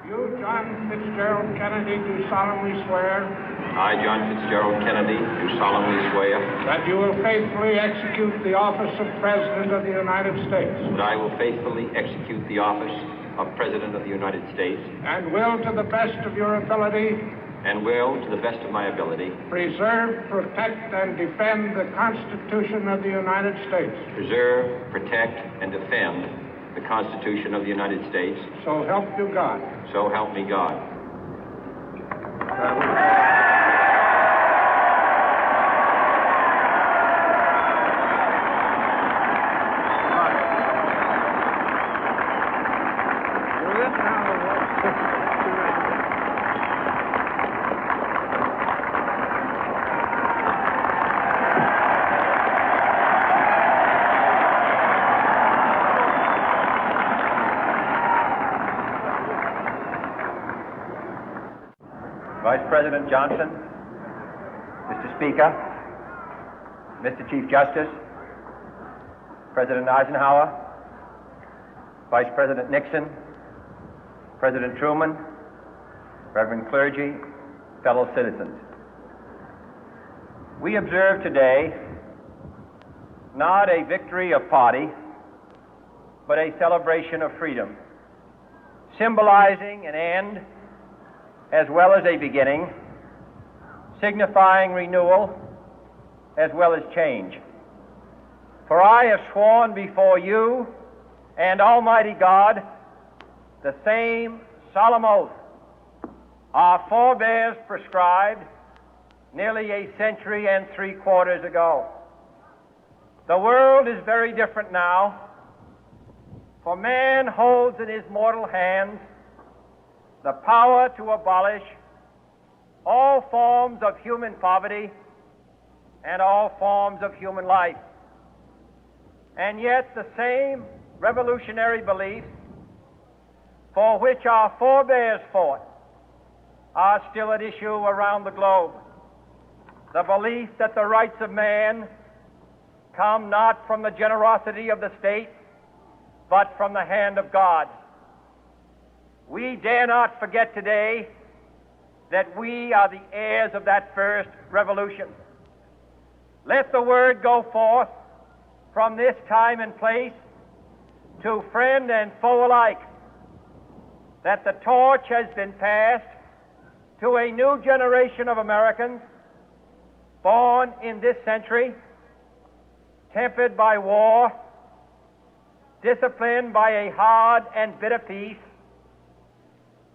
You, John Fitzgerald Kennedy, do solemnly swear I, John Fitzgerald Kennedy, do solemnly swear that you will faithfully execute the office of President of the United States that I will faithfully execute the office of President of the United States and will, to the best of your ability, and will, to the best of my ability, preserve, protect, and defend the Constitution of the United States. preserve, protect, and defend the Constitution of the United States. So help you God. So help me God. Vice President Johnson, Mr. Speaker, Mr. Chief Justice, President Eisenhower, Vice President Nixon, President Truman, Reverend clergy, fellow citizens. We observe today not a victory of party, but a celebration of freedom, symbolizing an end as well as a beginning, signifying renewal as well as change. For I have sworn before you and Almighty God the same solemn oath our forebears prescribed nearly a century and 3/4 ago. The world is very different now, for man holds in his mortal hands the power to abolish all forms of human poverty and all forms of human life. And yet the same revolutionary beliefs for which our forebears fought are still at issue around the globe. The belief that the rights of man come not from the generosity of the state, but from the hand of God. We dare not forget today that we are the heirs of that first revolution. Let the word go forth from this time and place to friend and foe alike that the torch has been passed to a new generation of Americans born in this century, tempered by war, disciplined by a hard and bitter peace,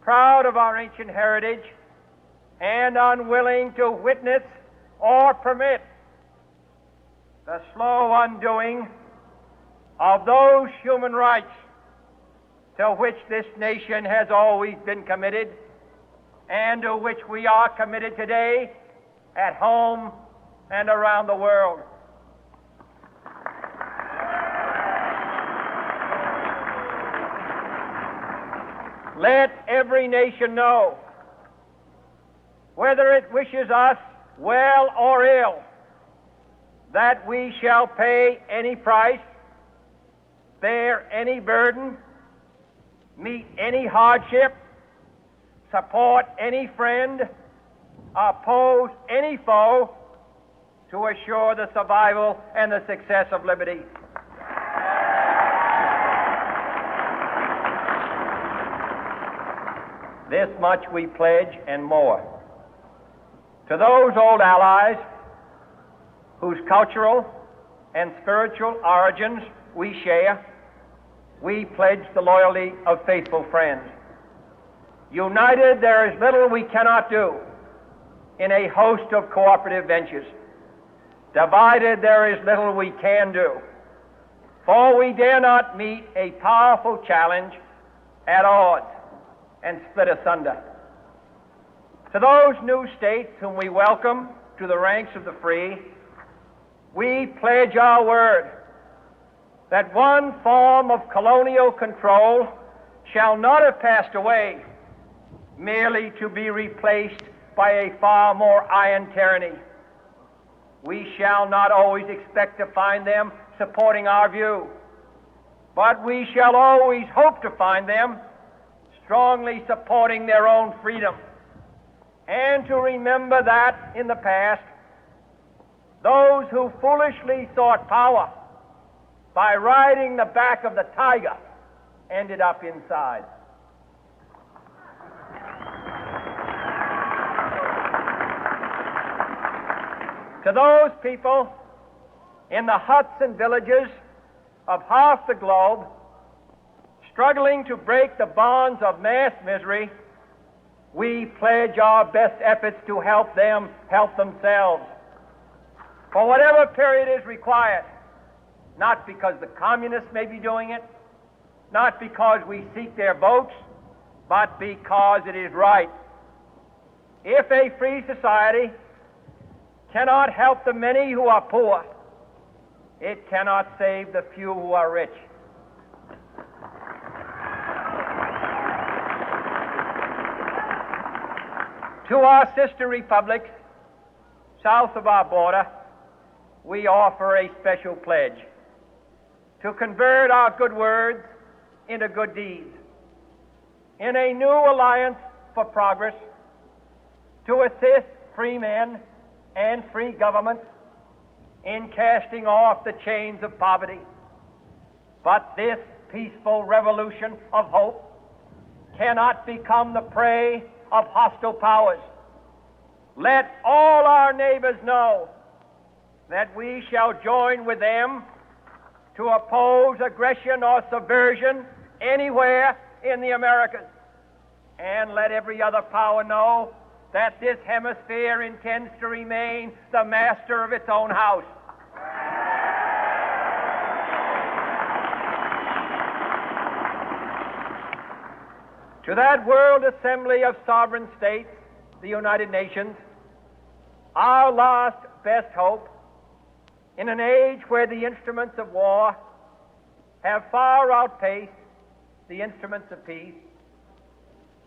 proud of our ancient heritage, and unwilling to witness or permit the slow undoing of those human rights to which this nation has always been committed and to which we are committed today at home and around the world. Let every nation know, whether it wishes us well or ill, that we shall pay any price, bear any burden, meet any hardship, support any friend, oppose any foe to assure the survival and the success of liberty. This much we pledge and more. To those old allies whose cultural and spiritual origins we share, we pledge the loyalty of faithful friends. United, there is little we cannot do in a host of cooperative ventures. Divided, there is little we can do, for we dare not meet a powerful challenge at odds and split asunder. To those new states whom we welcome to the ranks of the free, we pledge our word that one form of colonial control shall not have passed away, merely to be replaced by a far more iron tyranny. We shall not always expect to find them supporting our view, but we shall always hope to find them strongly supporting their own freedom, and to remember that in the past, those who foolishly sought power by riding the back of the tiger ended up inside. To those people in the huts and villages of half the globe struggling to break the bonds of mass misery, we pledge our best efforts to help them help themselves for whatever period is required, not because the communists may be doing it, not because we seek their votes, but because it is right. If a free society cannot help the many who are poor, it cannot save the few who are rich. To our sister republics south of our border, we offer a special pledge to convert our good words into good deeds, in a new alliance for progress, to assist free men and free governments in casting off the chains of poverty. But this peaceful revolution of hope cannot become the prey of hostile powers. Let all our neighbors know that we shall join with them to oppose aggression or subversion anywhere in the Americas. And let every other power know that this hemisphere intends to remain the master of its own house. To that World Assembly of Sovereign States, the United Nations, our last best hope, in an age where the instruments of war have far outpaced the instruments of peace,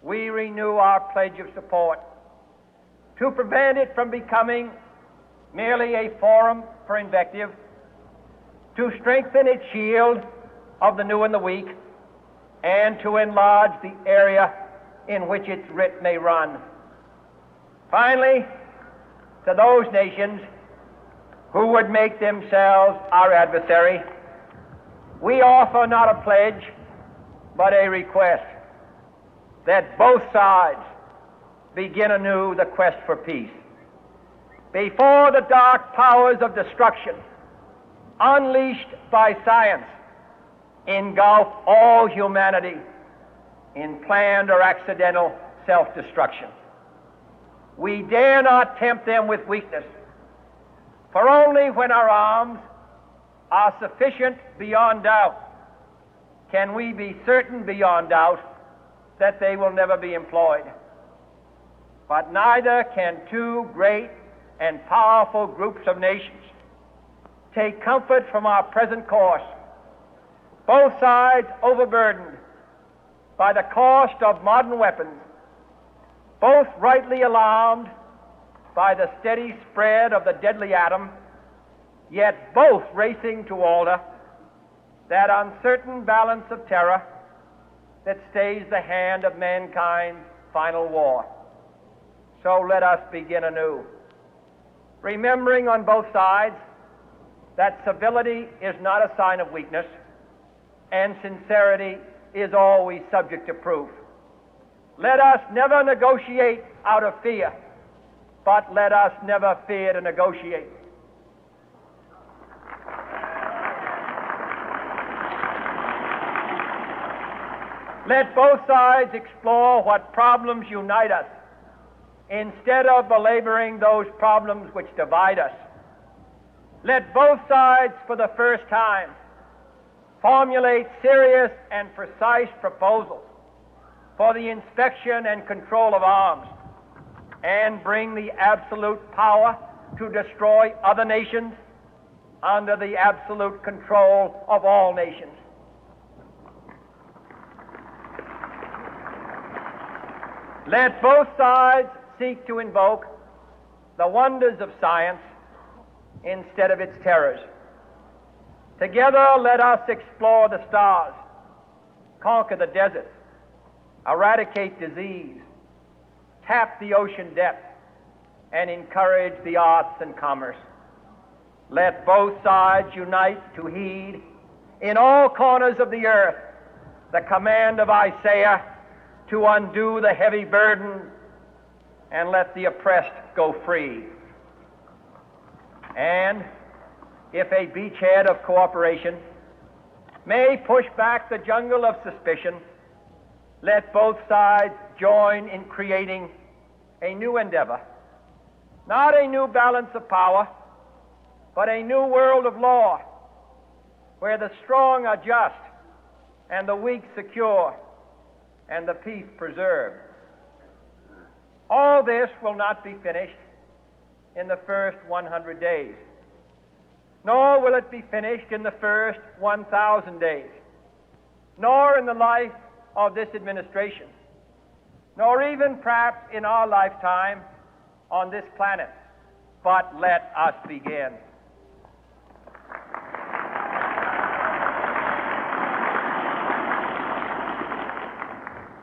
we renew our pledge of support to prevent it from becoming merely a forum for invective, to strengthen its shield of the new and the weak, and to enlarge the area in which its writ may run. Finally, to those nations who would make themselves our adversary, we offer not a pledge, but a request that both sides begin anew the quest for peace. Before the dark powers of destruction, unleashed by science, engulf all humanity in planned or accidental self-destruction, we dare not tempt them with weakness, for only when our arms are sufficient beyond doubt can we be certain beyond doubt that they will never be employed. But neither can two great and powerful groups of nations take comfort from our present course, both sides overburdened by the cost of modern weapons, both rightly alarmed by the steady spread of the deadly atom, yet both racing to alter that uncertain balance of terror that stays the hand of mankind's final war. So let us begin anew, remembering on both sides that civility is not a sign of weakness, and sincerity is always subject to proof. Let us never negotiate out of fear, but let us never fear to negotiate. Let both sides explore what problems unite us, instead of belaboring those problems which divide us. Let both sides, for the first time, formulate serious and precise proposals for the inspection and control of arms, and bring the absolute power to destroy other nations under the absolute control of all nations. Let both sides seek to invoke the wonders of science instead of its terrors. Together, let us explore the stars, conquer the deserts, eradicate disease, tap the ocean depth, and encourage the arts and commerce. Let both sides unite to heed in all corners of the earth the command of Isaiah to undo the heavy burden and let the oppressed go free. And if a beachhead of cooperation may push back the jungle of suspicion, let both sides join in creating a new endeavor, not a new balance of power, but a new world of law, where the strong are just and the weak secure and the peace preserved. All this will not be finished in the first 100 days, nor will it be finished in the first 1,000 days, nor in the life of this administration, nor even perhaps in our lifetime on this planet. But let us begin.